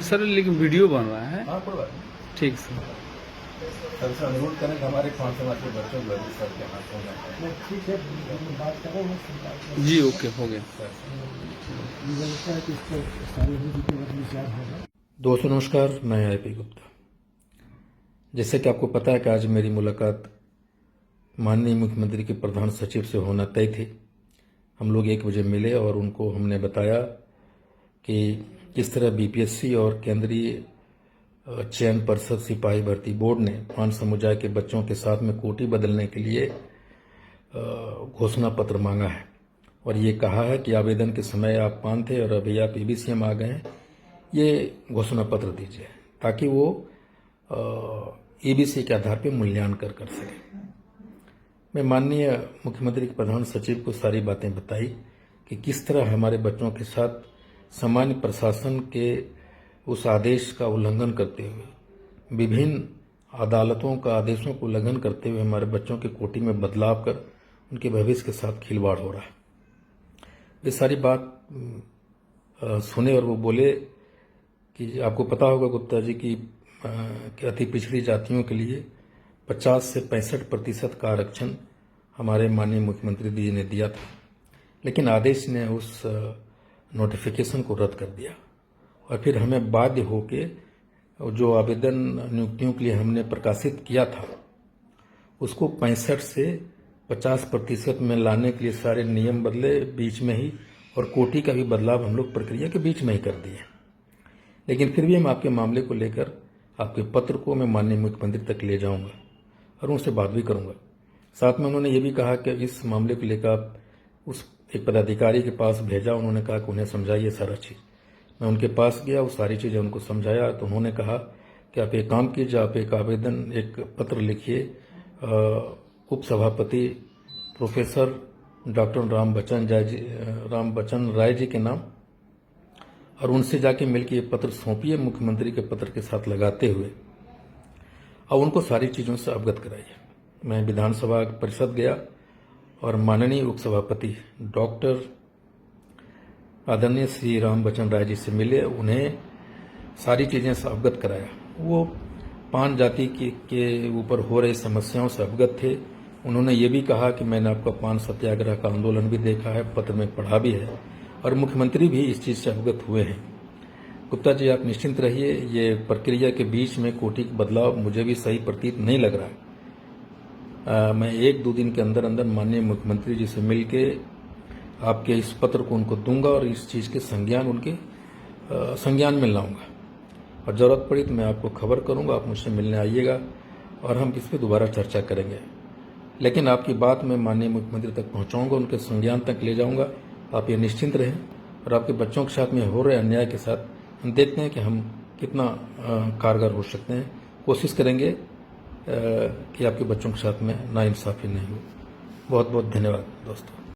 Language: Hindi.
सर लेकिन वीडियो बन रहा है। हाँ, कोई बात नहीं। ठीक सर। सर से अनुरोध करें कि हमारे 5 समाज के बच्चों को सर के हाथ हो जाए। ठीक है, बात करेंगे। जी ओके हो गया। मुझे लगता है कि इसको सारी विचार होगा। दोस्तों नमस्कार, मैं आईपी गुप्ता। जैसे कि आपको पता है कि आज मेरी मुलाकात माननीय मुख्यमंत्री के प्रधान सचिव से होना तय थी। हम लोग 1 बजे मिले और उनको हमने बताया कि किस तरह बीपीएससी और केंद्रीय चयन परिषद सिपाही भर्ती बोर्ड ने 5 समुदाय के बच्चों के साथ में कोटी बदलने के लिए घोषणा पत्र मांगा है और ये कहा है कि आवेदन के समय आप 5 थे और अभी आप ईबीसी में आ गए हैं, ये घोषणा पत्र दीजिए ताकि वो ईबीसी के आधार पर मूल्यांकन कर सके। मैं माननीय मुख्यमंत्री के प्रधान सचिव को सारी बातें बताई कि किस तरह हमारे बच्चों के साथ सामान्य प्रशासन के उस आदेश का उल्लंघन करते हुए, विभिन्न अदालतों का आदेशों का उल्लंघन करते हुए हमारे बच्चों की कोटी में बदलाव कर उनके भविष्य के साथ खिलवाड़ हो रहा है। ये सारी बात सुने और वो बोले कि आपको पता होगा गुप्ता जी कि अति पिछड़ी जातियों के लिए 50 से 65% का आरक्षण हमारे माननीय मुख्यमंत्री जी ने दिया था, लेकिन आदेश ने उस नोटिफिकेशन को रद्द कर दिया और फिर हमें बाध्य होके जो आवेदन नियुक्तियों के लिए हमने प्रकाशित किया था उसको 65 से 50% में लाने के लिए सारे नियम बदले बीच में ही और कोटी का भी बदलाव हम लोग प्रक्रिया के बीच में ही कर दिए। लेकिन फिर भी हम आपके मामले को लेकर आपके पत्र को मैं माननीय मुख्यमंत्री तक ले जाऊंगा और उनसे बात भी करूंगा। साथ में उन्होंने ये भी कहा कि इस मामले को लेकर आप उस एक पदाधिकारी के पास भेजा। उन्होंने कहा कि उन्हें समझाइए सारा चीज़। मैं उनके पास गया, वो सारी चीज़ें उनको समझाया तो उन्होंने कहा कि आप एक काम कीजिए, आप एक आवेदन एक पत्र लिखिए उप सभापति प्रोफेसर डॉक्टर राम बच्चन राय जी के नाम और उनसे जाके मिलकर ये पत्र सौंपिए मुख्यमंत्री के पत्र के साथ लगाते हुए और उनको सारी चीज़ों से अवगत कराइए। मैं विधानसभा परिषद गया और माननीय उपसभापति डॉक्टर आदरणीय श्री राम बच्चन राय जी से मिले, उन्हें सारी चीज़ें से अवगत कराया। वो 5 जाति के ऊपर हो रही समस्याओं से अवगत थे। उन्होंने ये भी कहा कि मैंने आपका 5 सत्याग्रह का आंदोलन भी देखा है, पत्र में पढ़ा भी है और मुख्यमंत्री भी इस चीज़ से अवगत हुए हैं। गुप्ता जी आप निश्चिंत रहिए, ये प्रक्रिया के बीच में कोटी का बदलाव मुझे भी सही प्रतीत नहीं लग रहा है। मैं 1-2 दिन के अंदर अंदर माननीय मुख्यमंत्री जी से मिलके आपके इस पत्र को उनको दूंगा और इस चीज़ के संज्ञान उनके संज्ञान में लाऊंगा और ज़रूरत पड़ी तो मैं आपको खबर करूंगा, आप मुझसे मिलने आइएगा और हम इस पर दोबारा चर्चा करेंगे। लेकिन आपकी बात मैं माननीय मुख्यमंत्री तक पहुंचाऊंगा, उनके संज्ञान तक ले जाऊंगा। आप ये निश्चिंत रहें और आपके बच्चों के साथ में हो रहे अन्याय के साथ हम देखते हैं कि हम कितना कारगर हो सकते हैं। कोशिश करेंगे कि आपके बच्चों के साथ में नाइंसाफ़ी नहीं हो। बहुत बहुत धन्यवाद दोस्तों।